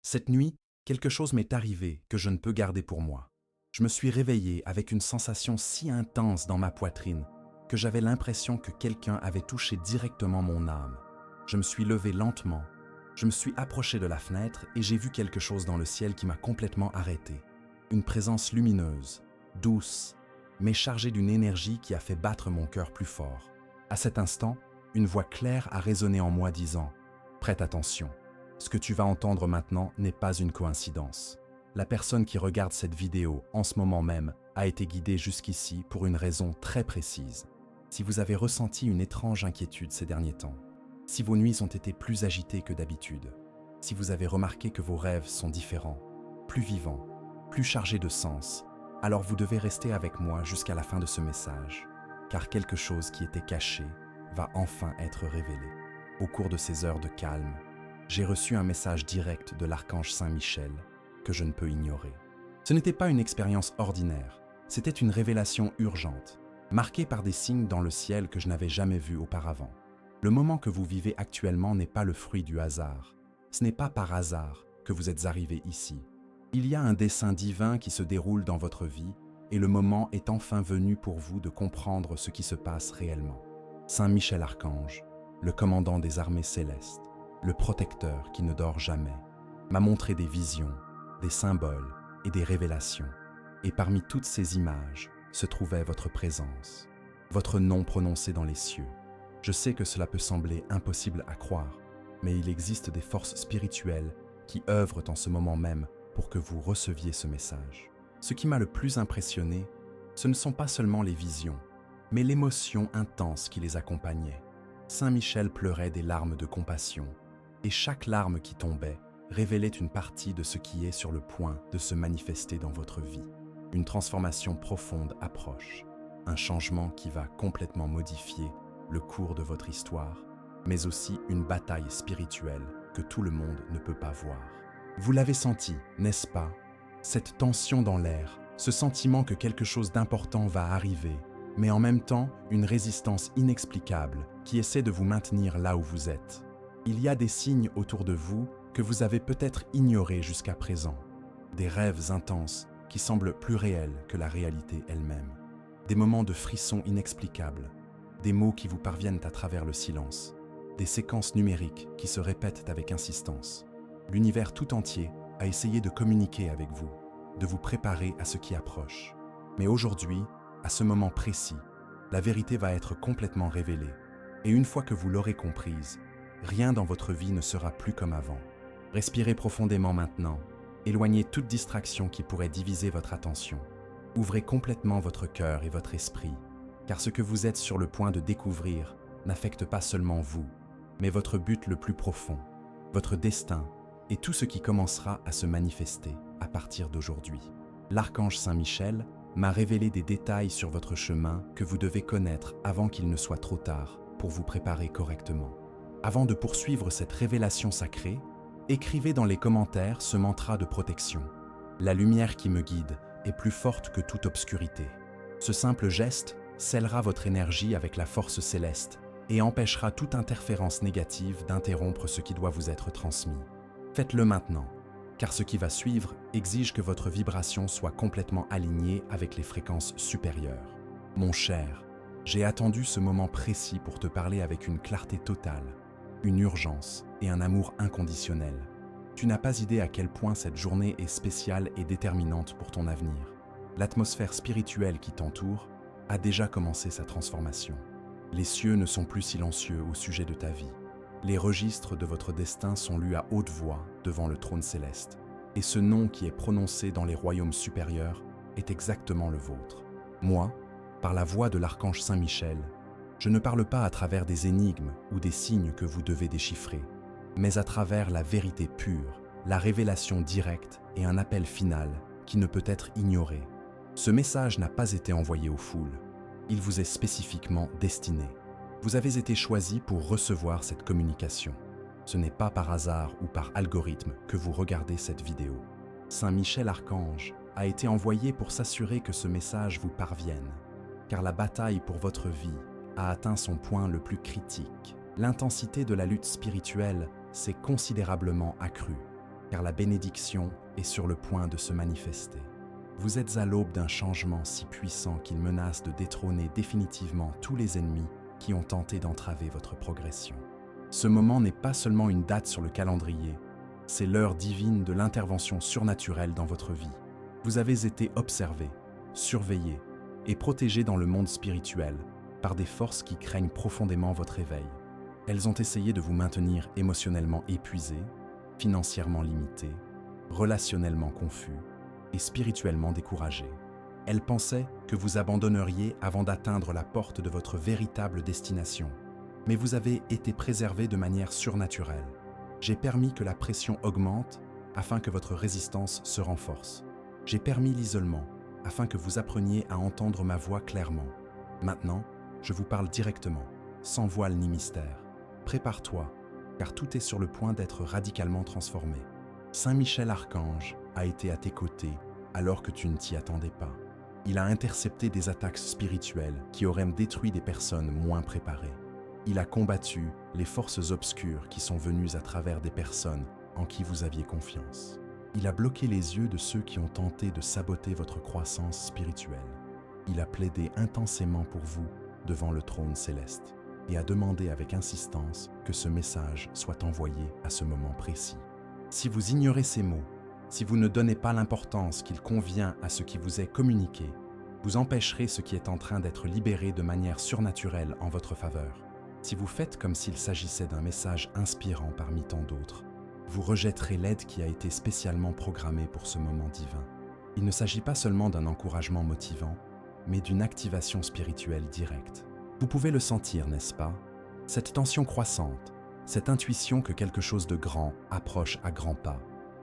Cette nuit, quelque chose m'est arrivé que je ne peux garder pour moi. Je me suis réveillé avec une sensation si intense dans ma poitrine que j'avais l'impression que quelqu'un avait touché directement mon âme. Je me suis levé lentement, je me suis approché de la fenêtre et j'ai vu quelque chose dans le ciel qui m'a complètement arrêté. Une présence lumineuse, douce, mais chargée d'une énergie qui a fait battre mon cœur plus fort. À cet instant, une voix claire a résonné en moi disant « Prête attention, ce que tu vas entendre maintenant n'est pas une coïncidence. La personne qui regarde cette vidéo en ce moment même a été guidée jusqu'ici pour une raison très précise. Si vous avez ressenti une étrange inquiétude ces derniers temps, si vos nuits ont été plus agitées que d'habitude, si vous avez remarqué que vos rêves sont différents, plus vivants, plus chargés de sens, alors vous devez rester avec moi jusqu'à la fin de ce message, car quelque chose qui était caché va enfin être révélé. Au cours de ces heures de calme, j'ai reçu un message direct de l'archange Saint-Michel que je ne peux ignorer. Ce n'était pas une expérience ordinaire, c'était une révélation urgente, marquée par des signes dans le ciel que je n'avais jamais vus auparavant. Le moment que vous vivez actuellement n'est pas le fruit du hasard. Ce n'est pas par hasard que vous êtes arrivé ici. Il y a un dessein divin qui se déroule dans votre vie et le moment est enfin venu pour vous de comprendre ce qui se passe réellement. Saint Michel Archange, le commandant des armées célestes, le protecteur qui ne dort jamais, m'a montré des visions, des symboles et des révélations. Et parmi toutes ces images se trouvait votre présence, votre nom prononcé dans les cieux. Je sais que cela peut sembler impossible à croire, mais il existe des forces spirituelles qui œuvrent en ce moment même pour que vous receviez ce message. Ce qui m'a le plus impressionné, ce ne sont pas seulement les visions, mais l'émotion intense qui les accompagnait. Saint Michel pleurait des larmes de compassion, et chaque larme qui tombait révélait une partie de ce qui est sur le point de se manifester dans votre vie. Une transformation profonde approche, un changement qui va complètement modifier le cours de votre histoire, mais aussi une bataille spirituelle que tout le monde ne peut pas voir. Vous l'avez senti, n'est-ce pas? Cette tension dans l'air, ce sentiment que quelque chose d'important va arriver, mais en même temps une résistance inexplicable qui essaie de vous maintenir là où vous êtes. Il y a des signes autour de vous que vous avez peut-être ignorés jusqu'à présent, des rêves intenses qui semblent plus réels que la réalité elle-même, des moments de frissons inexplicables, des mots qui vous parviennent à travers le silence, des séquences numériques qui se répètent avec insistance. L'univers tout entier a essayé de communiquer avec vous, de vous préparer à ce qui approche. Mais aujourd'hui, à ce moment précis, la vérité va être complètement révélée, et une fois que vous l'aurez comprise, rien dans votre vie ne sera plus comme avant. Respirez profondément maintenant, éloignez toute distraction qui pourrait diviser votre attention. Ouvrez complètement votre cœur et votre esprit, car ce que vous êtes sur le point de découvrir n'affecte pas seulement vous, mais votre but le plus profond, votre destin et tout ce qui commencera à se manifester à partir d'aujourd'hui. L'archange Saint-Michel m'a révélé des détails sur votre chemin que vous devez connaître avant qu'il ne soit trop tard pour vous préparer correctement. Avant de poursuivre cette révélation sacrée, écrivez dans les commentaires ce mantra de protection. La lumière qui me guide est plus forte que toute obscurité. Ce simple geste scellera votre énergie avec la force céleste et empêchera toute interférence négative d'interrompre ce qui doit vous être transmis. Faites-le maintenant, car ce qui va suivre exige que votre vibration soit complètement alignée avec les fréquences supérieures. Mon cher, j'ai attendu ce moment précis pour te parler avec une clarté totale, une urgence et un amour inconditionnel. Tu n'as pas idée à quel point cette journée est spéciale et déterminante pour ton avenir. L'atmosphère spirituelle qui t'entoure a déjà commencé sa transformation. Les cieux ne sont plus silencieux au sujet de ta vie. Les registres de votre destin sont lus à haute voix devant le trône céleste. Et ce nom qui est prononcé dans les royaumes supérieurs est exactement le vôtre. Moi, par la voix de l'archange Saint-Michel, je ne parle pas à travers des énigmes ou des signes que vous devez déchiffrer, mais à travers la vérité pure, la révélation directe et un appel final qui ne peut être ignoré. Ce message n'a pas été envoyé aux foules. Il vous est spécifiquement destiné. Vous avez été choisi pour recevoir cette communication. Ce n'est pas par hasard ou par algorithme que vous regardez cette vidéo. Saint Michel Archange a été envoyé pour s'assurer que ce message vous parvienne, car la bataille pour votre vie a atteint son point le plus critique. L'intensité de la lutte spirituelle s'est considérablement accrue. car la bénédiction est sur le point de se manifester. Vous êtes à l'aube d'un changement si puissant qu'il menace de détrôner définitivement tous les ennemis qui ont tenté d'entraver votre progression. Ce moment n'est pas seulement une date sur le calendrier, c'est l'heure divine de l'intervention surnaturelle dans votre vie. Vous avez été observé, surveillé et protégé dans le monde spirituel par des forces qui craignent profondément votre éveil. Elles ont essayé de vous maintenir émotionnellement épuisé, financièrement limité, relationnellement confus et spirituellement découragé. Elles pensaient que vous abandonneriez avant d'atteindre la porte de votre véritable destination. Mais vous avez été préservé de manière surnaturelle. J'ai permis que la pression augmente afin que votre résistance se renforce. J'ai permis l'isolement afin que vous appreniez à entendre ma voix clairement. Maintenant, je vous parle directement, sans voile ni mystère. Prépare-toi, car tout est sur le point d'être radicalement transformé. Saint Michel Archange a été à tes côtés alors que tu ne t'y attendais pas. Il a intercepté des attaques spirituelles qui auraient détruit des personnes moins préparées. Il a combattu les forces obscures qui sont venues à travers des personnes en qui vous aviez confiance. Il a bloqué les yeux de ceux qui ont tenté de saboter votre croissance spirituelle. Il a plaidé intensément pour vous devant le trône céleste et a demandé avec insistance que ce message soit envoyé à ce moment précis. Si vous ignorez ces mots, si vous ne donnez pas l'importance qu'il convient à ce qui vous est communiqué, vous empêcherez ce qui est en train d'être libéré de manière surnaturelle en votre faveur. Si vous faites comme s'il s'agissait d'un message inspirant parmi tant d'autres, vous rejetterez l'aide qui a été spécialement programmée pour ce moment divin. Il ne s'agit pas seulement d'un encouragement motivant, mais d'une activation spirituelle directe. Vous pouvez le sentir, n'est-ce pas? Cette tension croissante, cette intuition que quelque chose de grand approche à grands pas,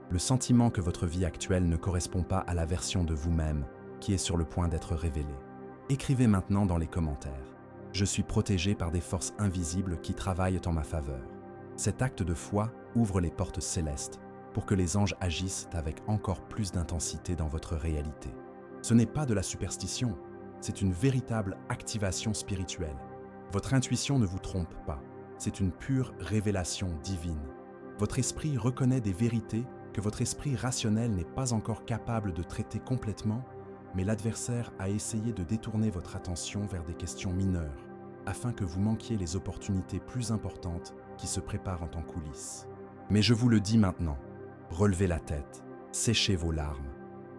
le sentiment que votre vie actuelle ne correspond pas à la version de vous-même qui est sur le point d'être révélée. Écrivez maintenant dans les commentaires. Je suis protégé par des forces invisibles qui travaillent en ma faveur. Cet acte de foi ouvre les portes célestes pour que les anges agissent avec encore plus d'intensité dans votre réalité. Ce n'est pas de la superstition, c'est une véritable activation spirituelle. Votre intuition ne vous trompe pas, c'est une pure révélation divine. Votre esprit reconnaît des vérités que votre esprit rationnel n'est pas encore capable de traiter complètement, mais l'adversaire a essayé de détourner votre attention vers des questions mineures, afin que vous manquiez les opportunités plus importantes qui se préparent en coulisses. Mais je vous le dis maintenant, relevez la tête, séchez vos larmes,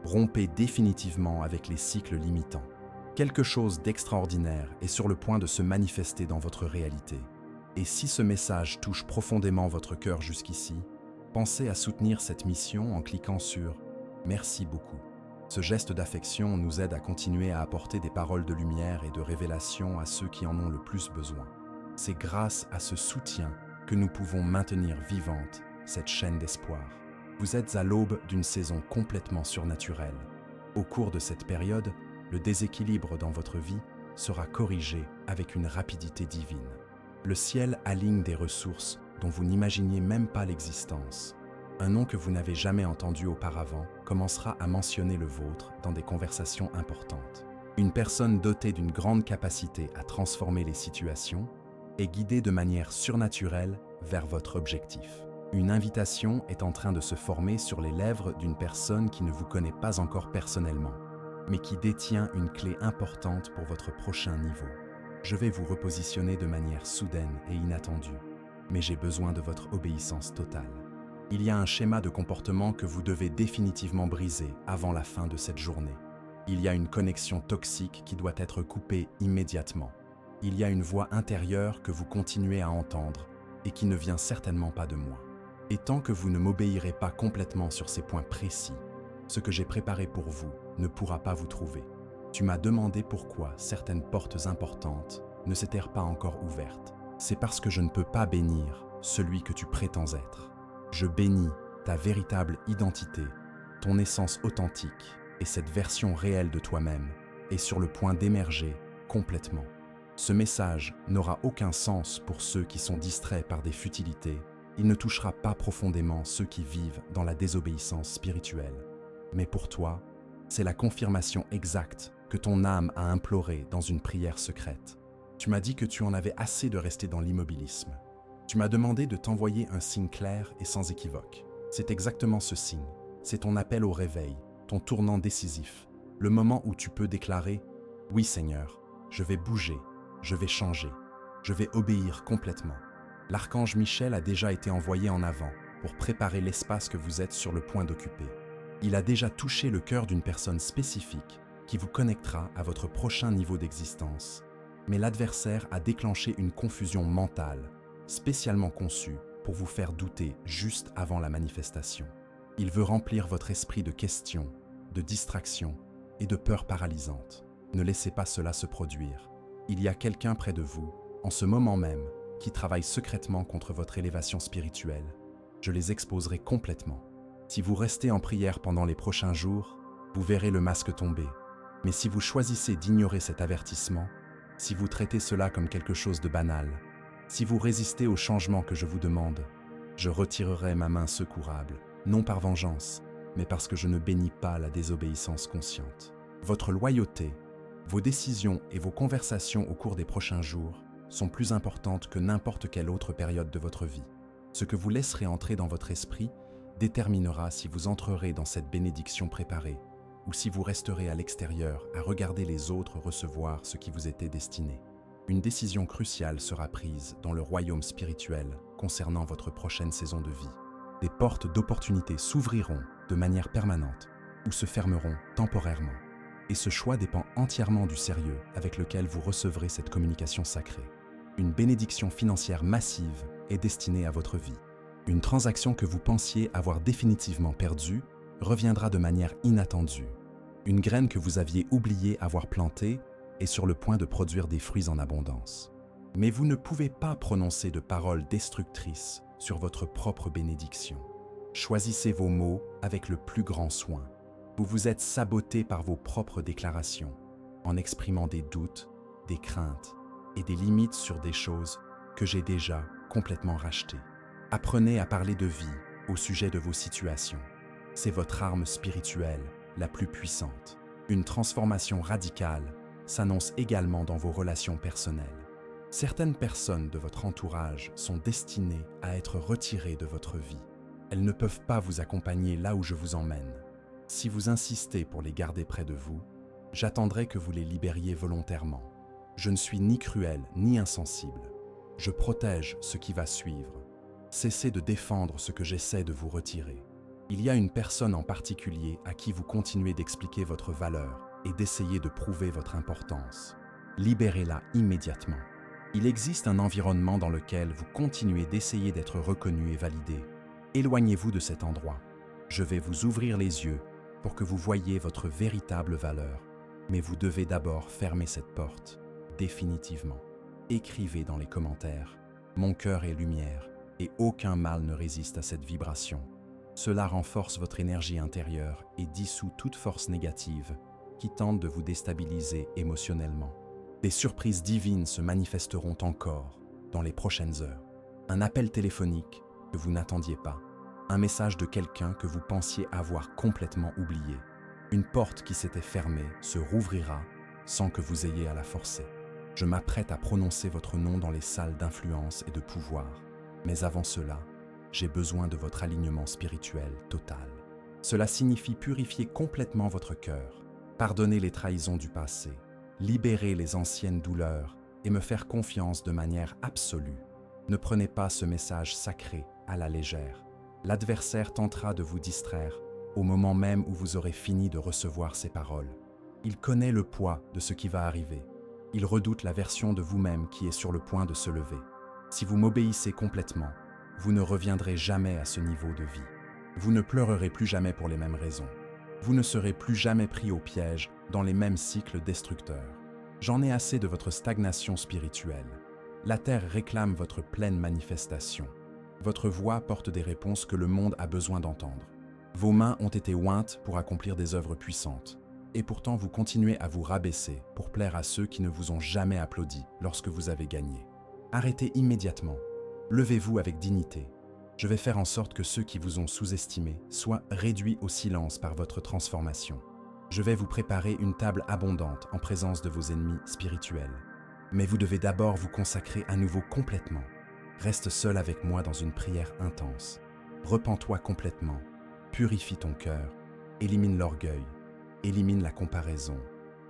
rompez définitivement avec les cycles limitants. Quelque chose d'extraordinaire est sur le point de se manifester dans votre réalité. Et si ce message touche profondément votre cœur jusqu'ici, pensez à soutenir cette mission en cliquant sur « Merci beaucoup ». Ce geste d'affection nous aide à continuer à apporter des paroles de lumière et de révélation à ceux qui en ont le plus besoin. C'est grâce à ce soutien que nous pouvons maintenir vivante cette chaîne d'espoir. Vous êtes à l'aube d'une saison complètement surnaturelle. Au cours de cette période, le déséquilibre dans votre vie sera corrigé avec une rapidité divine. Le ciel aligne des ressources dont vous n'imaginiez même pas l'existence. Un nom que vous n'avez jamais entendu auparavant commencera à mentionner le vôtre dans des conversations importantes. Une personne dotée d'une grande capacité à transformer les situations est guidée de manière surnaturelle vers votre objectif. Une invitation est en train de se former sur les lèvres d'une personne qui ne vous connaît pas encore personnellement, mais qui détient une clé importante pour votre prochain niveau. Je vais vous repositionner de manière soudaine et inattendue, mais j'ai besoin de votre obéissance totale. Il y a un schéma de comportement que vous devez définitivement briser avant la fin de cette journée. Il y a une connexion toxique qui doit être coupée immédiatement. Il y a une voix intérieure que vous continuez à entendre et qui ne vient certainement pas de moi. Et tant que vous ne m'obéirez pas complètement sur ces points précis, ce que j'ai préparé pour vous ne pourra pas vous trouver. Tu m'as demandé pourquoi certaines portes importantes ne s'étaient pas encore ouvertes. C'est parce que je ne peux pas bénir celui que tu prétends être. Je bénis ta véritable identité, ton essence authentique et cette version réelle de toi-même est sur le point d'émerger complètement. Ce message n'aura aucun sens pour ceux qui sont distraits par des futilités. Il ne touchera pas profondément ceux qui vivent dans la désobéissance spirituelle. Mais pour toi, c'est la confirmation exacte que ton âme a implorée dans une prière secrète. Tu m'as dit que tu en avais assez de rester dans l'immobilisme. Tu m'as demandé de t'envoyer un signe clair et sans équivoque. C'est exactement ce signe. C'est ton appel au réveil, ton tournant décisif. Le moment où tu peux déclarer « Oui Seigneur, je vais bouger, je vais changer, je vais obéir complètement ». L'archange Michel a déjà été envoyé en avant pour préparer l'espace que vous êtes sur le point d'occuper. Il a déjà touché le cœur d'une personne spécifique qui vous connectera à votre prochain niveau d'existence. Mais l'adversaire a déclenché une confusion mentale, spécialement conçue pour vous faire douter juste avant la manifestation. Il veut remplir votre esprit de questions, de distractions et de peurs paralysantes. Ne laissez pas cela se produire. Il y a quelqu'un près de vous, en ce moment même, qui travaille secrètement contre votre élévation spirituelle. Je les exposerai complètement. Si vous restez en prière pendant les prochains jours, vous verrez le masque tomber. Mais si vous choisissez d'ignorer cet avertissement, si vous traitez cela comme quelque chose de banal, si vous résistez au changement que je vous demande, je retirerai ma main secourable, non par vengeance, mais parce que je ne bénis pas la désobéissance consciente. Votre loyauté, vos décisions et vos conversations au cours des prochains jours sont plus importantes que n'importe quelle autre période de votre vie. Ce que vous laisserez entrer dans votre esprit déterminera si vous entrerez dans cette bénédiction préparée ou si vous resterez à l'extérieur à regarder les autres recevoir ce qui vous était destiné. Une décision cruciale sera prise dans le royaume spirituel concernant votre prochaine saison de vie. Des portes d'opportunité s'ouvriront de manière permanente ou se fermeront temporairement. Et ce choix dépend entièrement du sérieux avec lequel vous recevrez cette communication sacrée. Une bénédiction financière massive est destinée à votre vie. Une transaction que vous pensiez avoir définitivement perdue reviendra de manière inattendue. Une graine que vous aviez oublié avoir plantée est sur le point de produire des fruits en abondance. Mais vous ne pouvez pas prononcer de paroles destructrices sur votre propre bénédiction. Choisissez vos mots avec le plus grand soin. Vous vous êtes saboté par vos propres déclarations, en exprimant des doutes, des craintes et des limites sur des choses que j'ai déjà complètement rachetées. Apprenez à parler de vie au sujet de vos situations. C'est votre arme spirituelle la plus puissante. Une transformation radicale s'annonce également dans vos relations personnelles. Certaines personnes de votre entourage sont destinées à être retirées de votre vie. Elles ne peuvent pas vous accompagner là où je vous emmène. Si vous insistez pour les garder près de vous, j'attendrai que vous les libériez volontairement. Je ne suis ni cruel ni insensible. Je protège ce qui va suivre. Cessez de défendre ce que j'essaie de vous retirer. Il y a une personne en particulier à qui vous continuez d'expliquer votre valeur et d'essayer de prouver votre importance. Libérez-la immédiatement. Il existe un environnement dans lequel vous continuez d'essayer d'être reconnu et validé. Éloignez-vous de cet endroit. Je vais vous ouvrir les yeux pour que vous voyiez votre véritable valeur. Mais vous devez d'abord fermer cette porte, définitivement. Écrivez dans les commentaires « Mon cœur est lumière et aucun mal ne résiste à cette vibration ». Cela renforce votre énergie intérieure et dissout toute force négative qui tente de vous déstabiliser émotionnellement. Des surprises divines se manifesteront encore dans les prochaines heures. Un appel téléphonique que vous n'attendiez pas. Un message de quelqu'un que vous pensiez avoir complètement oublié. Une porte qui s'était fermée se rouvrira sans que vous ayez à la forcer. Je m'apprête à prononcer votre nom dans les salles d'influence et de pouvoir. Mais avant cela, j'ai besoin de votre alignement spirituel total. Cela signifie purifier complètement votre cœur, pardonner les trahisons du passé, libérer les anciennes douleurs et me faire confiance de manière absolue. Ne prenez pas ce message sacré à la légère. L'adversaire tentera de vous distraire au moment même où vous aurez fini de recevoir ces paroles. Il connaît le poids de ce qui va arriver. Il redoute la version de vous-même qui est sur le point de se lever. Si vous m'obéissez complètement, vous ne reviendrez jamais à ce niveau de vie. Vous ne pleurerez plus jamais pour les mêmes raisons. Vous ne serez plus jamais pris au piège dans les mêmes cycles destructeurs. J'en ai assez de votre stagnation spirituelle. La Terre réclame votre pleine manifestation. Votre voix porte des réponses que le monde a besoin d'entendre. Vos mains ont été ointes pour accomplir des œuvres puissantes. Et pourtant, vous continuez à vous rabaisser pour plaire à ceux qui ne vous ont jamais applaudi lorsque vous avez gagné. Arrêtez immédiatement. Levez-vous avec dignité. Je vais faire en sorte que ceux qui vous ont sous-estimé soient réduits au silence par votre transformation. Je vais vous préparer une table abondante en présence de vos ennemis spirituels. Mais vous devez d'abord vous consacrer à nouveau complètement. Reste seul avec moi dans une prière intense. Repens-toi complètement, purifie ton cœur, élimine l'orgueil, élimine la comparaison,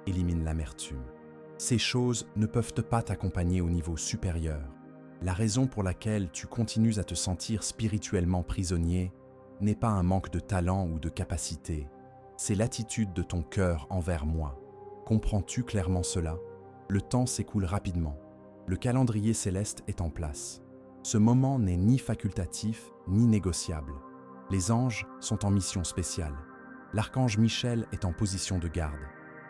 élimine l'amertume. Ces choses ne peuvent pas t'accompagner au niveau supérieur. La raison pour laquelle tu continues à te sentir spirituellement prisonnier n'est pas un manque de talent ou de capacité, c'est l'attitude de ton cœur envers moi. Comprends-tu clairement cela? Le temps s'écoule rapidement. Le calendrier céleste est en place. Ce moment n'est ni facultatif ni négociable. Les anges sont en mission spéciale. L'archange Michel est en position de garde.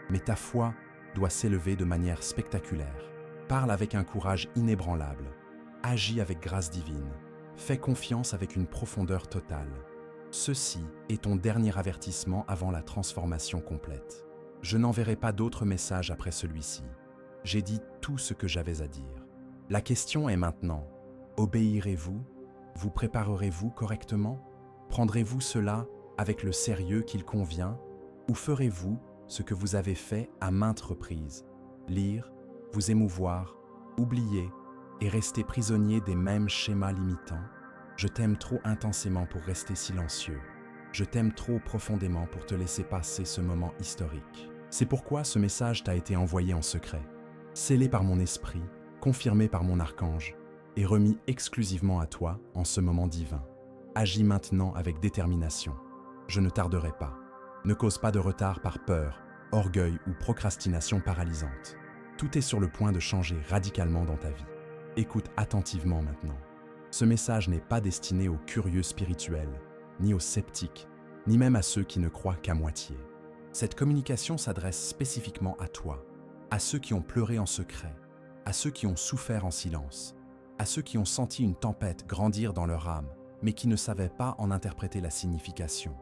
Mais ta foi doit s'élever de manière spectaculaire. Parle avec un courage inébranlable. Agis avec grâce divine. Fais confiance avec une profondeur totale. Ceci est ton dernier avertissement avant la transformation complète. Je n'enverrai pas d'autres messages après celui-ci. J'ai dit tout ce que j'avais à dire. La question est maintenant, obéirez-vous? Vous préparerez-vous correctement? Prendrez-vous cela avec le sérieux qu'il convient? Ou ferez-vous ce que vous avez fait à maintes reprises? Lire, vous émouvoir, oublier et rester prisonnier des mêmes schémas limitants? Je t'aime trop intensément pour rester silencieux. Je t'aime trop profondément pour te laisser passer ce moment historique. C'est pourquoi ce message t'a été envoyé en secret, scellé par mon esprit, confirmé par mon archange et remis exclusivement à toi en ce moment divin. Agis maintenant avec détermination. Je ne tarderai pas. Ne cause pas de retard par peur, orgueil ou procrastination paralysante. Tout est sur le point de changer radicalement dans ta vie. Écoute attentivement maintenant. Ce message n'est pas destiné aux curieux spirituels, ni aux sceptiques, ni même à ceux qui ne croient qu'à moitié. Cette communication s'adresse spécifiquement à toi, à ceux qui ont pleuré en secret, à ceux qui ont souffert en silence, à ceux qui ont senti une tempête grandir dans leur âme, mais qui ne savaient pas en interpréter la signification.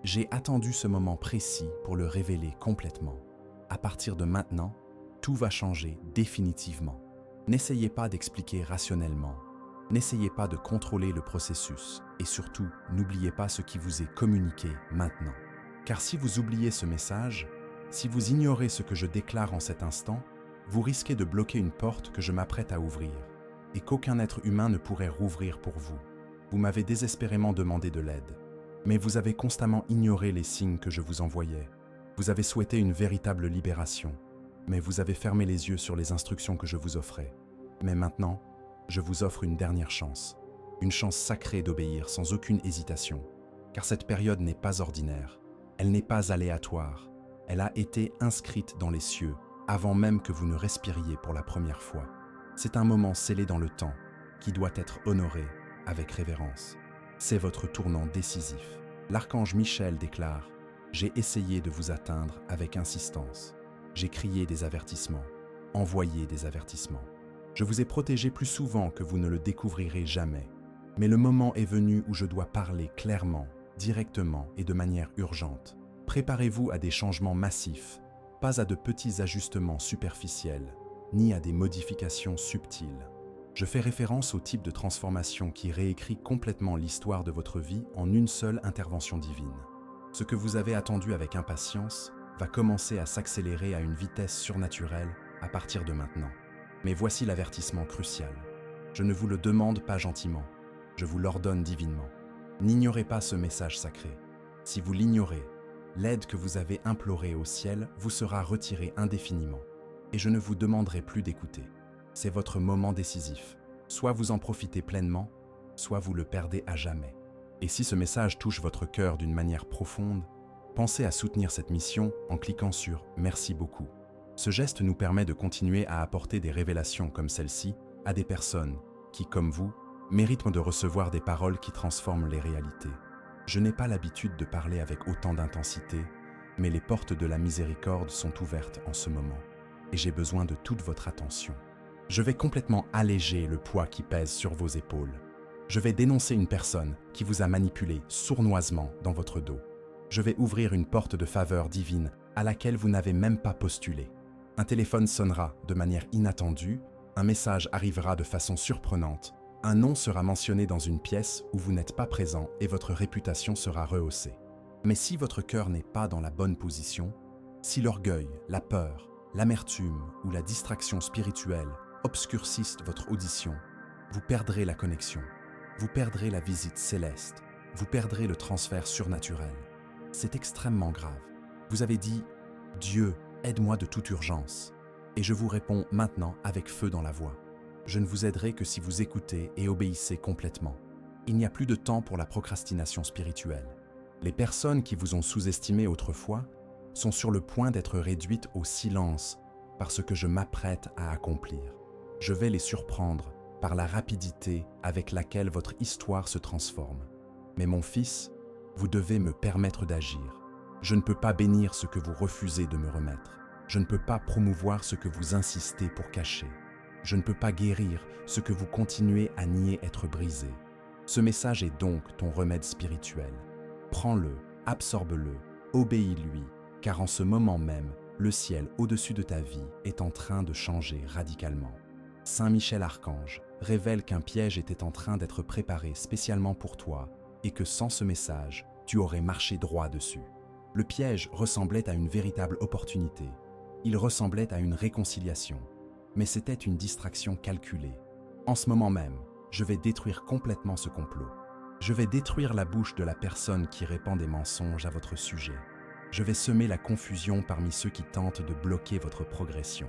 J'ai attendu ce moment précis pour le révéler complètement. À partir de maintenant, tout va changer définitivement. N'essayez pas d'expliquer rationnellement. N'essayez pas de contrôler le processus et surtout, n'oubliez pas ce qui vous est communiqué maintenant. Car si vous oubliez ce message, si vous ignorez ce que je déclare en cet instant, vous risquez de bloquer une porte que je m'apprête à ouvrir et qu'aucun être humain ne pourrait rouvrir pour vous. Vous m'avez désespérément demandé de l'aide, mais vous avez constamment ignoré les signes que je vous envoyais. Vous avez souhaité une véritable libération, mais vous avez fermé les yeux sur les instructions que je vous offrais. Mais maintenant, je vous offre une dernière chance, une chance sacrée d'obéir sans aucune hésitation, car cette période n'est pas ordinaire, elle n'est pas aléatoire, elle a été inscrite dans les cieux avant même que vous ne respiriez pour la première fois. C'est un moment scellé dans le temps qui doit être honoré avec révérence. C'est votre tournant décisif. L'archange Michel déclare « J'ai essayé de vous atteindre avec insistance. J'ai crié des avertissements, envoyé des avertissements. Je vous ai protégé plus souvent que vous ne le découvrirez jamais. Mais le moment est venu où je dois parler clairement, directement et de manière urgente. Préparez-vous à des changements massifs, pas à de petits ajustements superficiels, ni à des modifications subtiles. Je fais référence au type de transformation qui réécrit complètement l'histoire de votre vie en une seule intervention divine. Ce que vous avez attendu avec impatience va commencer à s'accélérer à une vitesse surnaturelle à partir de maintenant. Mais voici l'avertissement crucial. Je ne vous le demande pas gentiment, je vous l'ordonne divinement. N'ignorez pas ce message sacré. Si vous l'ignorez, l'aide que vous avez implorée au ciel vous sera retirée indéfiniment. Et je ne vous demanderai plus d'écouter. C'est votre moment décisif. Soit vous en profitez pleinement, soit vous le perdez à jamais. Et si ce message touche votre cœur d'une manière profonde, pensez à soutenir cette mission en cliquant sur « Merci beaucoup ». Ce geste nous permet de continuer à apporter des révélations comme celle-ci à des personnes qui, comme vous, méritent de recevoir des paroles qui transforment les réalités. Je n'ai pas l'habitude de parler avec autant d'intensité, mais les portes de la miséricorde sont ouvertes en ce moment, et j'ai besoin de toute votre attention. Je vais complètement alléger le poids qui pèse sur vos épaules. Je vais dénoncer une personne qui vous a manipulé sournoisement dans votre dos. Je vais ouvrir une porte de faveur divine à laquelle vous n'avez même pas postulé. Un téléphone sonnera de manière inattendue, un message arrivera de façon surprenante, un nom sera mentionné dans une pièce où vous n'êtes pas présent et votre réputation sera rehaussée. Mais si votre cœur n'est pas dans la bonne position, si l'orgueil, la peur, l'amertume ou la distraction spirituelle obscurcissent votre audition, vous perdrez la connexion, vous perdrez la visite céleste, vous perdrez le transfert surnaturel. C'est extrêmement grave. Vous avez dit « Dieu, aide-moi de toute urgence ». Et je vous réponds maintenant avec feu dans la voix. Je ne vous aiderai que si vous écoutez et obéissez complètement. Il n'y a plus de temps pour la procrastination spirituelle. Les personnes qui vous ont sous-estimé autrefois sont sur le point d'être réduites au silence par ce que je m'apprête à accomplir. Je vais les surprendre par la rapidité avec laquelle votre histoire se transforme. Mais mon fils, vous devez me permettre d'agir. Je ne peux pas bénir ce que vous refusez de me remettre. Je ne peux pas promouvoir ce que vous insistez pour cacher. Je ne peux pas guérir ce que vous continuez à nier être brisé. Ce message est donc ton remède spirituel. Prends-le, absorbe-le, obéis-lui, car en ce moment même, le ciel au-dessus de ta vie est en train de changer radicalement. Saint Michel Archange révèle qu'un piège était en train d'être préparé spécialement pour toi et que sans ce message, tu aurais marché droit dessus. Le piège ressemblait à une véritable opportunité. Il ressemblait à une réconciliation, mais c'était une distraction calculée. En ce moment même, je vais détruire complètement ce complot. Je vais détruire la bouche de la personne qui répand des mensonges à votre sujet. Je vais semer la confusion parmi ceux qui tentent de bloquer votre progression.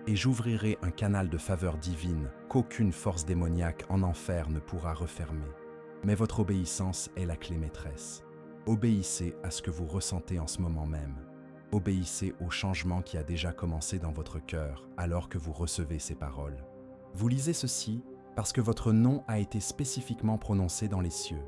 Et j'ouvrirai un canal de faveur divine qu'aucune force démoniaque en enfer ne pourra refermer. Mais votre obéissance est la clé maîtresse. Obéissez à ce que vous ressentez en ce moment même. Obéissez au changement qui a déjà commencé dans votre cœur alors que vous recevez ces paroles. Vous lisez ceci parce que votre nom a été spécifiquement prononcé dans les cieux.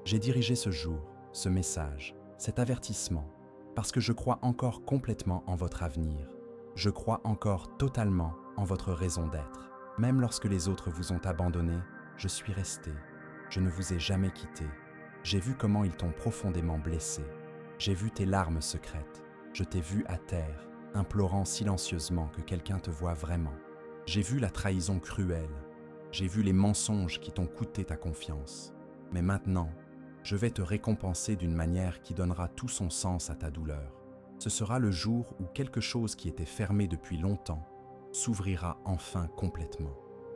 J'ai dirigé ce jour, ce message, cet avertissement, parce que je crois encore complètement en votre avenir. Je crois encore totalement en votre raison d'être. Même lorsque les autres vous ont abandonné, je suis resté. Je ne vous ai jamais quitté. J'ai vu comment ils t'ont profondément blessé. J'ai vu tes larmes secrètes. Je t'ai vu à terre, implorant silencieusement que quelqu'un te voie vraiment. J'ai vu la trahison cruelle. J'ai vu les mensonges qui t'ont coûté ta confiance. Mais maintenant, je vais te récompenser d'une manière qui donnera tout son sens à ta douleur. Ce sera le jour où quelque chose qui était fermé depuis longtemps s'ouvrira enfin complètement.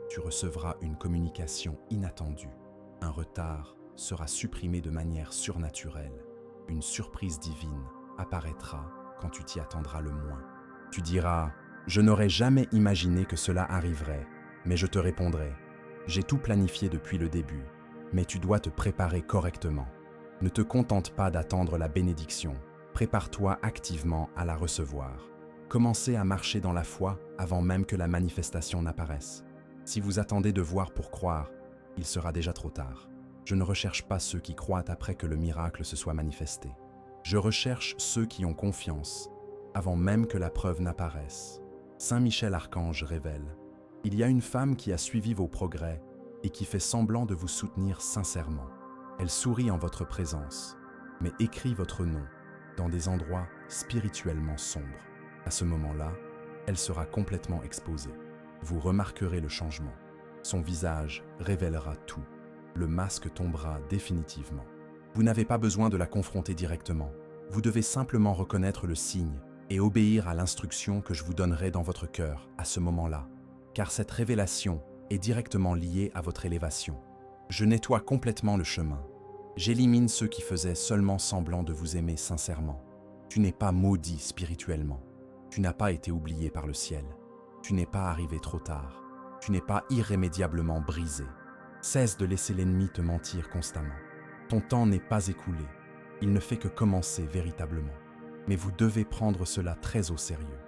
Tu recevras une communication inattendue. Un retard sera supprimé de manière surnaturelle. Une surprise divine apparaîtra quand tu t'y attendras le moins. Tu diras « Je n'aurais jamais imaginé que cela arriverait », mais je te répondrai « J'ai tout planifié depuis le début, mais tu dois te préparer correctement. Ne te contente pas d'attendre la bénédiction, prépare-toi activement à la recevoir. Commencez à marcher dans la foi avant même que la manifestation n'apparaisse. Si vous attendez de voir pour croire, il sera déjà trop tard. Je ne recherche pas ceux qui croient après que le miracle se soit manifesté. Je recherche ceux qui ont confiance, avant même que la preuve n'apparaisse. Saint Michel Archange révèle « Il y a une femme qui a suivi vos progrès et qui fait semblant de vous soutenir sincèrement. Elle sourit en votre présence, mais écrit votre nom dans des endroits spirituellement sombres. À ce moment-là, elle sera complètement exposée. Vous remarquerez le changement. Son visage révélera tout. Le masque tombera définitivement. Vous n'avez pas besoin de la confronter directement. Vous devez simplement reconnaître le signe et obéir à l'instruction que je vous donnerai dans votre cœur à ce moment-là, car cette révélation est directement liée à votre élévation. Je nettoie complètement le chemin. J'élimine ceux qui faisaient seulement semblant de vous aimer sincèrement. Tu n'es pas maudit spirituellement. Tu n'as pas été oublié par le ciel. Tu n'es pas arrivé trop tard. Tu n'es pas irrémédiablement brisé. Cesse de laisser l'ennemi te mentir constamment. Ton temps n'est pas écoulé. Il ne fait que commencer véritablement. Mais vous devez prendre cela très au sérieux.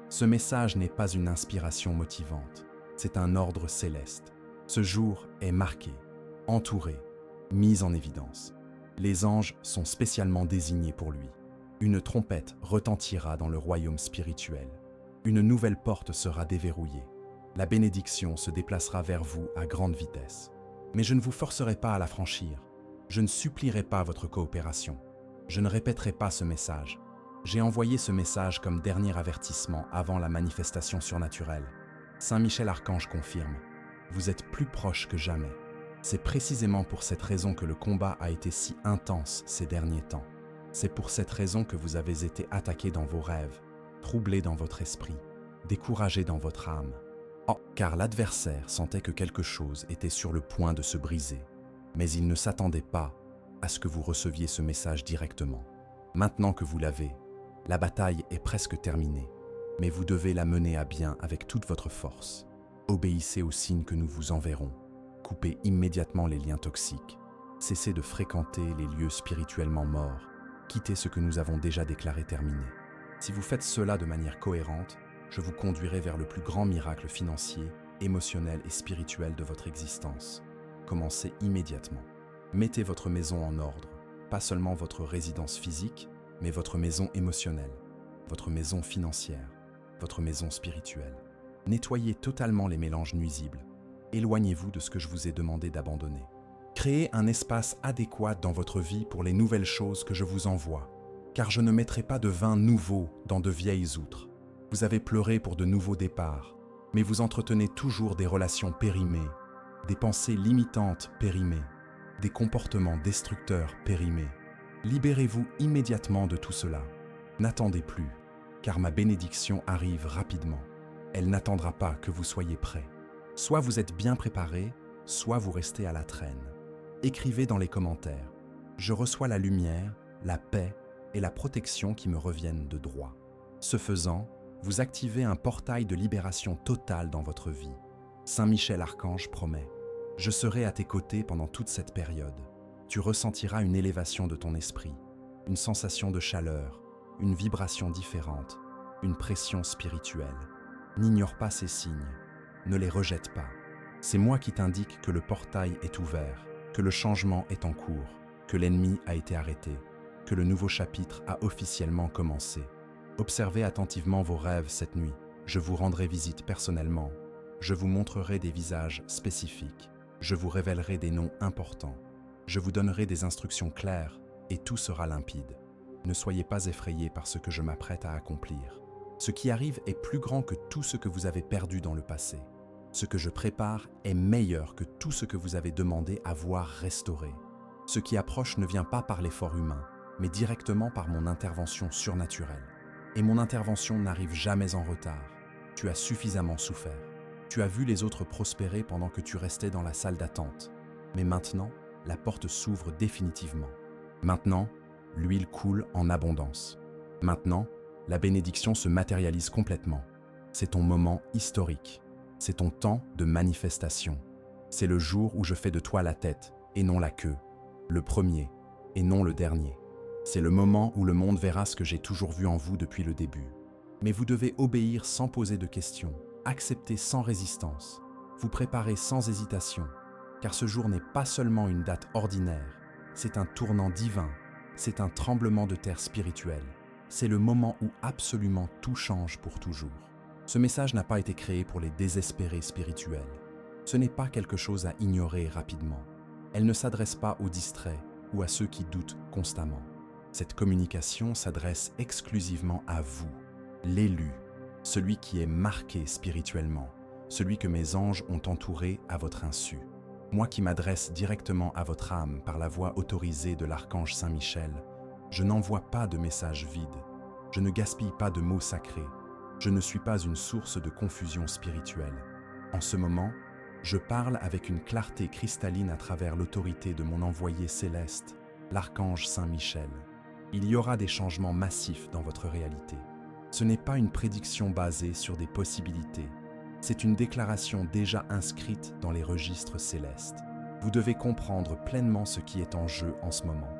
Ce message n'est pas une inspiration motivante. C'est un ordre céleste. Ce jour est marqué, entouré, mis en évidence. Les anges sont spécialement désignés pour lui. Une trompette retentira dans le royaume spirituel. Une nouvelle porte sera déverrouillée. La bénédiction se déplacera vers vous à grande vitesse. Mais je ne vous forcerai pas à la franchir. Je ne supplierai pas votre coopération. Je ne répéterai pas ce message. J'ai envoyé ce message comme dernier avertissement avant la manifestation surnaturelle. Saint Michel Archange confirme. Vous êtes plus proche que jamais. C'est précisément pour cette raison que le combat a été si intense ces derniers temps. C'est pour cette raison que vous avez été attaqué dans vos rêves, troublé dans votre esprit, découragé dans votre âme. Oh, car l'adversaire sentait que quelque chose était sur le point de se briser, mais il ne s'attendait pas à ce que vous receviez ce message directement. Maintenant que vous l'avez, la bataille est presque terminée, mais vous devez la mener à bien avec toute votre force. Obéissez aux signes que nous vous enverrons. Coupez immédiatement les liens toxiques. Cessez de fréquenter les lieux spirituellement morts. Quittez ce que nous avons déjà déclaré terminé. Si vous faites cela de manière cohérente, je vous conduirai vers le plus grand miracle financier, émotionnel et spirituel de votre existence. Commencez immédiatement. Mettez votre maison en ordre, pas seulement votre résidence physique, mais votre maison émotionnelle, votre maison financière, votre maison spirituelle. Nettoyez totalement les mélanges nuisibles. Éloignez-vous de ce que je vous ai demandé d'abandonner. Créez un espace adéquat dans votre vie pour les nouvelles choses que je vous envoie, car je ne mettrai pas de vin nouveau dans de vieilles outres. Vous avez pleuré pour de nouveaux départs, mais vous entretenez toujours des relations périmées, des pensées limitantes périmées, des comportements destructeurs périmés. Libérez-vous immédiatement de tout cela. N'attendez plus, car ma bénédiction arrive rapidement. Elle n'attendra pas que vous soyez prêts. Soit vous êtes bien préparés, soit vous restez à la traîne. Écrivez dans les commentaires. Je reçois la lumière, la paix et la protection qui me reviennent de droit. Ce faisant, vous activez un portail de libération totale dans votre vie. Saint Michel Archange promet: je serai à tes côtés pendant toute cette période. Tu ressentiras une élévation de ton esprit, une sensation de chaleur, une vibration différente, une pression spirituelle. N'ignore pas ces signes, ne les rejette pas. C'est moi qui t'indique que le portail est ouvert, que le changement est en cours, que l'ennemi a été arrêté, que le nouveau chapitre a officiellement commencé. Observez attentivement vos rêves cette nuit. Je vous rendrai visite personnellement. Je vous montrerai des visages spécifiques. Je vous révélerai des noms importants. Je vous donnerai des instructions claires et tout sera limpide. Ne soyez pas effrayés par ce que je m'apprête à accomplir. Ce qui arrive est plus grand que tout ce que vous avez perdu dans le passé. Ce que je prépare est meilleur que tout ce que vous avez demandé à voir restauré. Ce qui approche ne vient pas par l'effort humain, mais directement par mon intervention surnaturelle. Et mon intervention n'arrive jamais en retard. Tu as suffisamment souffert. Tu as vu les autres prospérer pendant que tu restais dans la salle d'attente. Mais maintenant, la porte s'ouvre définitivement. Maintenant, l'huile coule en abondance. Maintenant, la bénédiction se matérialise complètement. C'est ton moment historique. C'est ton temps de manifestation. C'est le jour où je fais de toi la tête et non la queue, le premier et non le dernier. C'est le moment où le monde verra ce que j'ai toujours vu en vous depuis le début. Mais vous devez obéir sans poser de questions, accepter sans résistance, vous préparer sans hésitation, car ce jour n'est pas seulement une date ordinaire, c'est un tournant divin, c'est un tremblement de terre spirituel. C'est le moment où absolument tout change pour toujours. Ce message n'a pas été créé pour les désespérés spirituels. Ce n'est pas quelque chose à ignorer rapidement. Elle ne s'adresse pas aux distraits ou à ceux qui doutent constamment. Cette communication s'adresse exclusivement à vous, l'élu, celui qui est marqué spirituellement, celui que mes anges ont entouré à votre insu. Moi qui m'adresse directement à votre âme par la voix autorisée de l'archange Saint Michel, je n'envoie pas de messages vides, je ne gaspille pas de mots sacrés, je ne suis pas une source de confusion spirituelle. En ce moment, je parle avec une clarté cristalline à travers l'autorité de mon envoyé céleste, l'archange Saint Michel. Il y aura des changements massifs dans votre réalité. Ce n'est pas une prédiction basée sur des possibilités, c'est une déclaration déjà inscrite dans les registres célestes. Vous devez comprendre pleinement ce qui est en jeu en ce moment.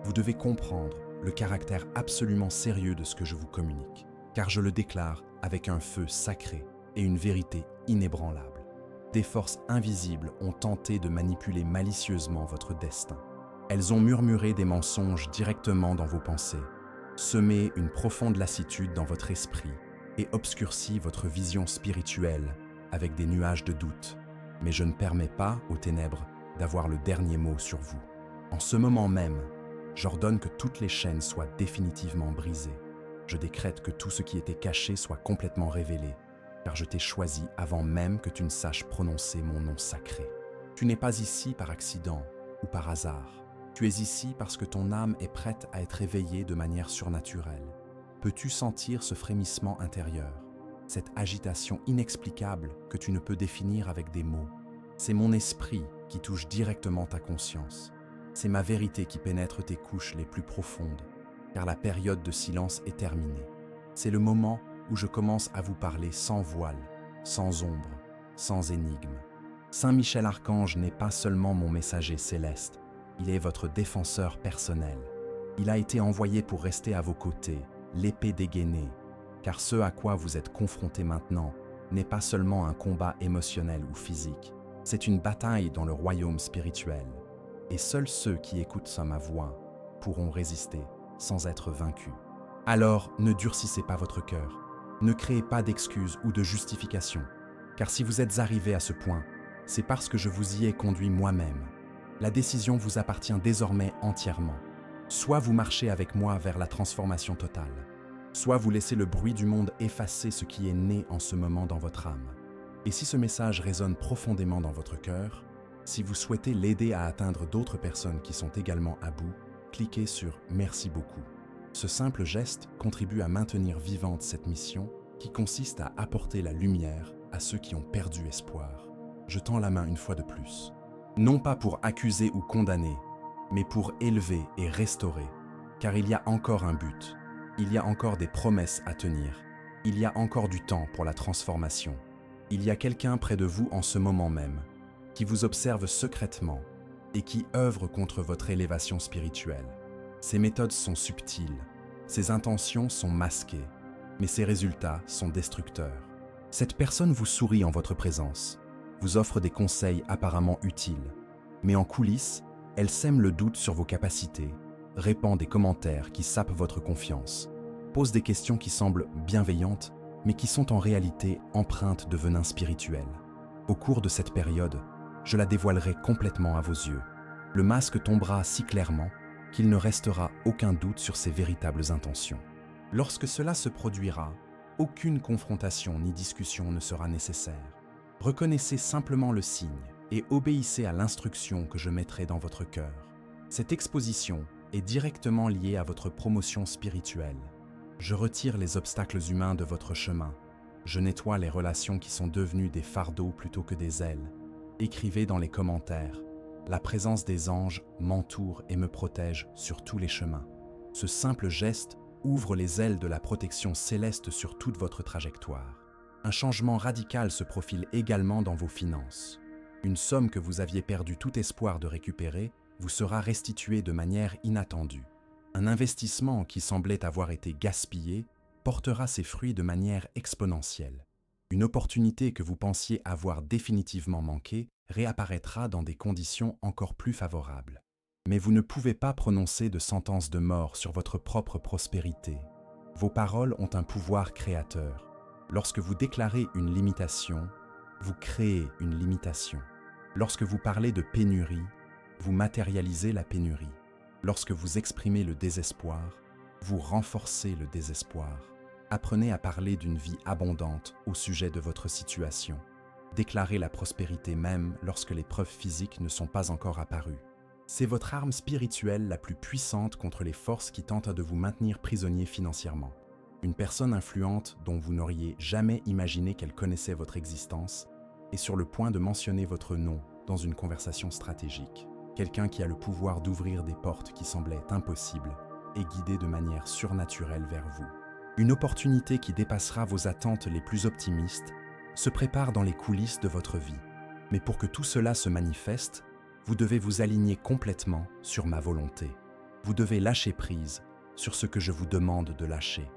Vous devez comprendre le caractère absolument sérieux de ce que je vous communique, car je le déclare avec un feu sacré et une vérité inébranlable. Des forces invisibles ont tenté de manipuler malicieusement votre destin. Elles ont murmuré des mensonges directement dans vos pensées, semé une profonde lassitude dans votre esprit et obscurci votre vision spirituelle avec des nuages de doute. Mais je ne permets pas aux ténèbres d'avoir le dernier mot sur vous. En ce moment même, j'ordonne que toutes les chaînes soient définitivement brisées. Je décrète que tout ce qui était caché soit complètement révélé, car je t'ai choisi avant même que tu ne saches prononcer mon nom sacré. Tu n'es pas ici par accident ou par hasard. Tu es ici parce que ton âme est prête à être éveillée de manière surnaturelle. Peux-tu sentir ce frémissement intérieur, cette agitation inexplicable que tu ne peux définir avec des mots? C'est mon esprit qui touche directement ta conscience. C'est ma vérité qui pénètre tes couches les plus profondes, car la période de silence est terminée. C'est le moment où je commence à vous parler sans voile, sans ombre, sans énigme. Saint Michel Archange n'est pas seulement mon messager céleste, il est votre défenseur personnel. Il a été envoyé pour rester à vos côtés, l'épée dégainée, car ce à quoi vous êtes confrontés maintenant n'est pas seulement un combat émotionnel ou physique, c'est une bataille dans le royaume spirituel. Et seuls ceux qui écoutent ma voix pourront résister sans être vaincus. Alors, ne durcissez pas votre cœur, ne créez pas d'excuses ou de justifications, car si vous êtes arrivé à ce point, c'est parce que je vous y ai conduit moi-même. La décision vous appartient désormais entièrement. Soit vous marchez avec moi vers la transformation totale, soit vous laissez le bruit du monde effacer ce qui est né en ce moment dans votre âme. Et si ce message résonne profondément dans votre cœur, si vous souhaitez l'aider à atteindre d'autres personnes qui sont également à bout, cliquez sur « Merci beaucoup ». Ce simple geste contribue à maintenir vivante cette mission qui consiste à apporter la lumière à ceux qui ont perdu espoir. Je tends la main une fois de plus. Non pas pour accuser ou condamner, mais pour élever et restaurer. Car il y a encore un but, il y a encore des promesses à tenir, il y a encore du temps pour la transformation. Il y a quelqu'un près de vous en ce moment même, qui vous observe secrètement et qui œuvre contre votre élévation spirituelle. Ses méthodes sont subtiles, ses intentions sont masquées, mais ses résultats sont destructeurs. Cette personne vous sourit en votre présence, vous offre des conseils apparemment utiles, mais en coulisses, elle sème le doute sur vos capacités, répand des commentaires qui sapent votre confiance, pose des questions qui semblent bienveillantes, mais qui sont en réalité empreintes de venin spirituel. Au cours de cette période, je la dévoilerai complètement à vos yeux. Le masque tombera si clairement qu'il ne restera aucun doute sur ses véritables intentions. Lorsque cela se produira, aucune confrontation ni discussion ne sera nécessaire. Reconnaissez simplement le signe et obéissez à l'instruction que je mettrai dans votre cœur. Cette exposition est directement liée à votre promotion spirituelle. Je retire les obstacles humains de votre chemin. Je nettoie les relations qui sont devenues des fardeaux plutôt que des ailes. Écrivez dans les commentaires. La présence des anges m'entoure et me protège sur tous les chemins. Ce simple geste ouvre les ailes de la protection céleste sur toute votre trajectoire. Un changement radical se profile également dans vos finances. Une somme que vous aviez perdu tout espoir de récupérer vous sera restituée de manière inattendue. Un investissement qui semblait avoir été gaspillé portera ses fruits de manière exponentielle. Une opportunité que vous pensiez avoir définitivement manquée réapparaîtra dans des conditions encore plus favorables. Mais vous ne pouvez pas prononcer de sentence de mort sur votre propre prospérité. Vos paroles ont un pouvoir créateur. Lorsque vous déclarez une limitation, vous créez une limitation. Lorsque vous parlez de pénurie, vous matérialisez la pénurie. Lorsque vous exprimez le désespoir, vous renforcez le désespoir. Apprenez à parler d'une vie abondante au sujet de votre situation. Déclarez la prospérité même lorsque les preuves physiques ne sont pas encore apparues. C'est votre arme spirituelle la plus puissante contre les forces qui tentent de vous maintenir prisonnier financièrement. Une personne influente dont vous n'auriez jamais imaginé qu'elle connaissait votre existence est sur le point de mentionner votre nom dans une conversation stratégique. Quelqu'un qui a le pouvoir d'ouvrir des portes qui semblaient impossibles et guider de manière surnaturelle vers vous. Une opportunité qui dépassera vos attentes les plus optimistes se prépare dans les coulisses de votre vie. Mais pour que tout cela se manifeste, vous devez vous aligner complètement sur ma volonté. Vous devez lâcher prise sur ce que je vous demande de lâcher.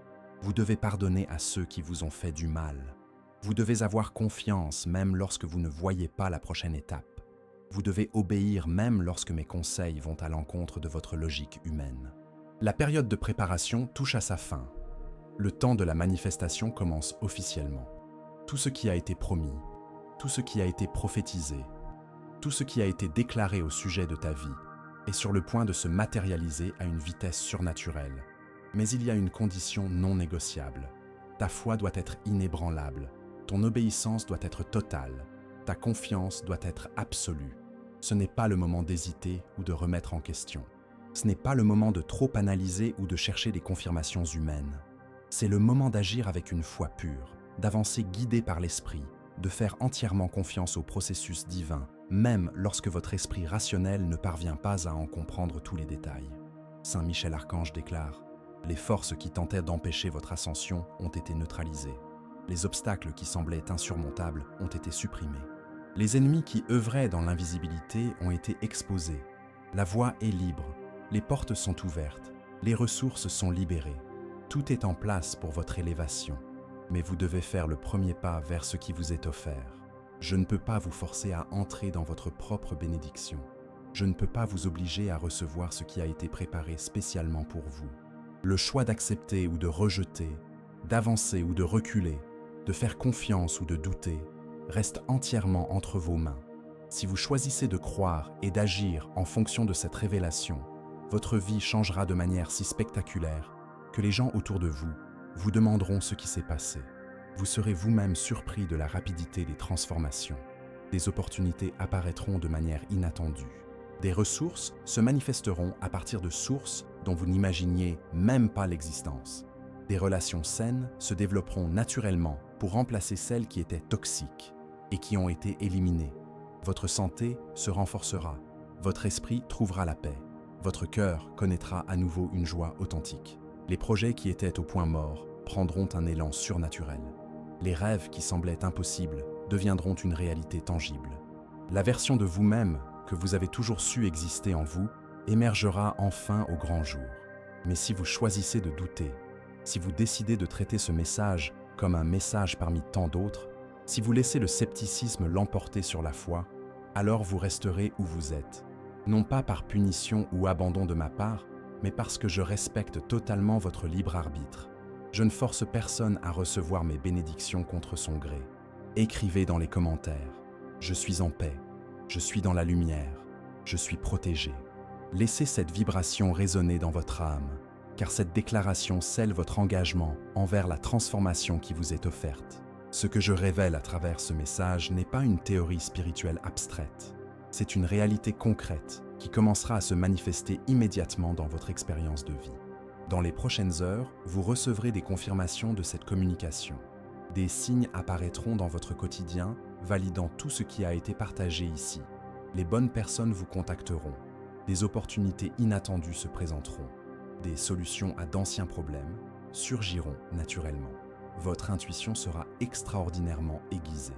Vous devez pardonner à ceux qui vous ont fait du mal. Vous devez avoir confiance même lorsque vous ne voyez pas la prochaine étape. Vous devez obéir même lorsque mes conseils vont à l'encontre de votre logique humaine. La période de préparation touche à sa fin. Le temps de la manifestation commence officiellement. Tout ce qui a été promis, tout ce qui a été prophétisé, tout ce qui a été déclaré au sujet de ta vie est sur le point de se matérialiser à une vitesse surnaturelle. Mais il y a une condition non négociable. Ta foi doit être inébranlable, ton obéissance doit être totale, ta confiance doit être absolue. Ce n'est pas le moment d'hésiter ou de remettre en question. Ce n'est pas le moment de trop analyser ou de chercher des confirmations humaines. C'est le moment d'agir avec une foi pure, d'avancer guidé par l'esprit, de faire entièrement confiance au processus divin même lorsque votre esprit rationnel ne parvient pas à en comprendre tous les détails. Saint Michel Archange déclare « Les forces qui tentaient d'empêcher votre ascension ont été neutralisées. Les obstacles qui semblaient insurmontables ont été supprimés. Les ennemis qui œuvraient dans l'invisibilité ont été exposés. La voie est libre, les portes sont ouvertes, les ressources sont libérées. Tout est en place pour votre élévation. Mais vous devez faire le premier pas vers ce qui vous est offert. Je ne peux pas vous forcer à entrer dans votre propre bénédiction. Je ne peux pas vous obliger à recevoir ce qui a été préparé spécialement pour vous. Le choix d'accepter ou de rejeter, d'avancer ou de reculer, de faire confiance ou de douter, reste entièrement entre vos mains. Si vous choisissez de croire et d'agir en fonction de cette révélation, votre vie changera de manière si spectaculaire que les gens autour de vous vous demanderont ce qui s'est passé. Vous serez vous-même surpris de la rapidité des transformations. Des opportunités apparaîtront de manière inattendue. Des ressources se manifesteront à partir de sources dont vous n'imaginiez même pas l'existence. Des relations saines se développeront naturellement pour remplacer celles qui étaient toxiques et qui ont été éliminées. Votre santé se renforcera, votre esprit trouvera la paix, votre cœur connaîtra à nouveau une joie authentique. Les projets qui étaient au point mort prendront un élan surnaturel. Les rêves qui semblaient impossibles deviendront une réalité tangible. La version de vous-même que vous avez toujours su exister en vous émergera enfin au grand jour. Mais si vous choisissez de douter, si vous décidez de traiter ce message comme un message parmi tant d'autres, si vous laissez le scepticisme l'emporter sur la foi, alors vous resterez où vous êtes, non pas par punition ou abandon de ma part, mais parce que je respecte totalement votre libre arbitre. Je ne force personne à recevoir mes bénédictions contre son gré. Écrivez dans les commentaires « Je suis en paix, je suis dans la lumière, je suis protégé ». Laissez cette vibration résonner dans votre âme, car cette déclaration scelle votre engagement envers la transformation qui vous est offerte. Ce que je révèle à travers ce message n'est pas une théorie spirituelle abstraite. C'est une réalité concrète qui commencera à se manifester immédiatement dans votre expérience de vie. Dans les prochaines heures, vous recevrez des confirmations de cette communication. Des signes apparaîtront dans votre quotidien, validant tout ce qui a été partagé ici. Les bonnes personnes vous contacteront. Des opportunités inattendues se présenteront. Des solutions à d'anciens problèmes surgiront naturellement. Votre intuition sera extraordinairement aiguisée.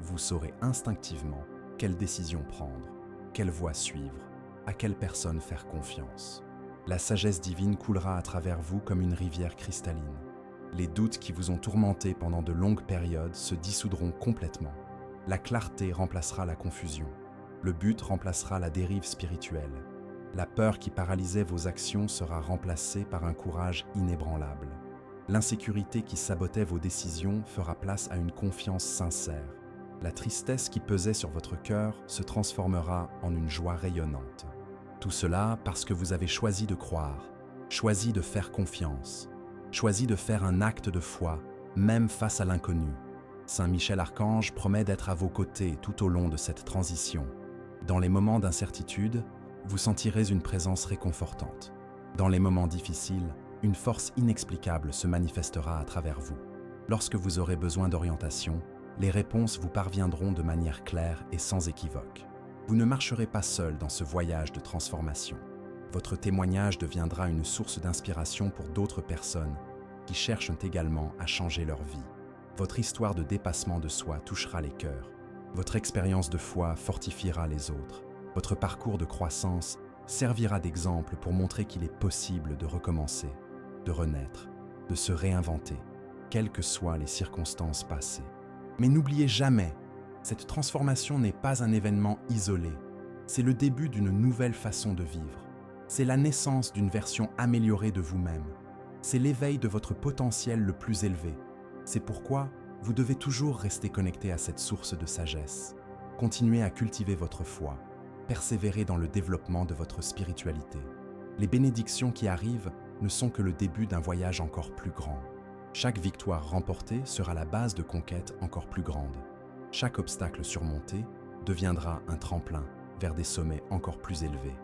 Vous saurez instinctivement quelle décision prendre, quelle voie suivre, à quelle personne faire confiance. La sagesse divine coulera à travers vous comme une rivière cristalline. Les doutes qui vous ont tourmenté pendant de longues périodes se dissoudront complètement. La clarté remplacera la confusion. Le but remplacera la dérive spirituelle. La peur qui paralysait vos actions sera remplacée par un courage inébranlable. L'insécurité qui sabotait vos décisions fera place à une confiance sincère. La tristesse qui pesait sur votre cœur se transformera en une joie rayonnante. Tout cela parce que vous avez choisi de croire, choisi de faire confiance, choisi de faire un acte de foi, même face à l'inconnu. Saint Michel Archange promet d'être à vos côtés tout au long de cette transition. Dans les moments d'incertitude, vous sentirez une présence réconfortante. Dans les moments difficiles, une force inexplicable se manifestera à travers vous. Lorsque vous aurez besoin d'orientation, les réponses vous parviendront de manière claire et sans équivoque. Vous ne marcherez pas seul dans ce voyage de transformation. Votre témoignage deviendra une source d'inspiration pour d'autres personnes qui cherchent également à changer leur vie. Votre histoire de dépassement de soi touchera les cœurs. Votre expérience de foi fortifiera les autres. Votre parcours de croissance servira d'exemple pour montrer qu'il est possible de recommencer, de renaître, de se réinventer, quelles que soient les circonstances passées. Mais n'oubliez jamais, cette transformation n'est pas un événement isolé. C'est le début d'une nouvelle façon de vivre. C'est la naissance d'une version améliorée de vous-même. C'est l'éveil de votre potentiel le plus élevé. C'est pourquoi vous devez toujours rester connecté à cette source de sagesse. Continuez à cultiver votre foi. Persévérez dans le développement de votre spiritualité. Les bénédictions qui arrivent ne sont que le début d'un voyage encore plus grand. Chaque victoire remportée sera la base de conquêtes encore plus grandes. Chaque obstacle surmonté deviendra un tremplin vers des sommets encore plus élevés.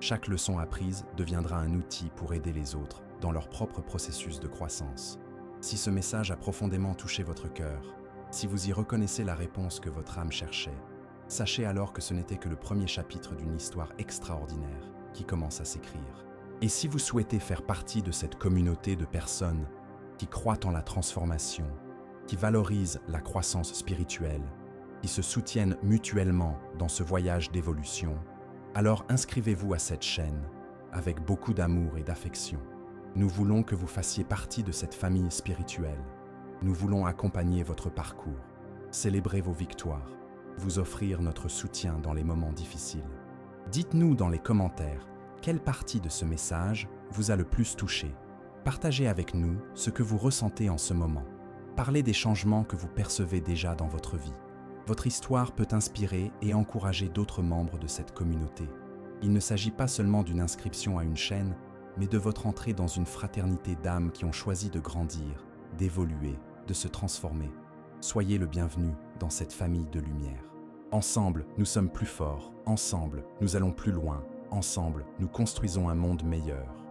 Chaque leçon apprise deviendra un outil pour aider les autres dans leur propre processus de croissance. Si ce message a profondément touché votre cœur, si vous y reconnaissez la réponse que votre âme cherchait, Sachez alors que ce n'était que le premier chapitre d'une histoire extraordinaire qui commence à s'écrire. Et si vous souhaitez faire partie de cette communauté de personnes qui croient en la transformation, qui valorisent la croissance spirituelle, qui se soutiennent mutuellement dans ce voyage d'évolution, alors inscrivez-vous à cette chaîne avec beaucoup d'amour et d'affection. Nous voulons que vous fassiez partie de cette famille spirituelle. Nous voulons accompagner votre parcours, célébrer vos victoires, vous offrir notre soutien dans les moments difficiles. Dites-nous dans les commentaires quelle partie de ce message vous a le plus touché. Partagez avec nous ce que vous ressentez en ce moment. Parlez des changements que vous percevez déjà dans votre vie. Votre histoire peut inspirer et encourager d'autres membres de cette communauté. Il ne s'agit pas seulement d'une inscription à une chaîne, mais de votre entrée dans une fraternité d'âmes qui ont choisi de grandir, d'évoluer, de se transformer. Soyez le bienvenu dans cette famille de lumière. Ensemble, nous sommes plus forts. Ensemble, nous allons plus loin. Ensemble, nous construisons un monde meilleur.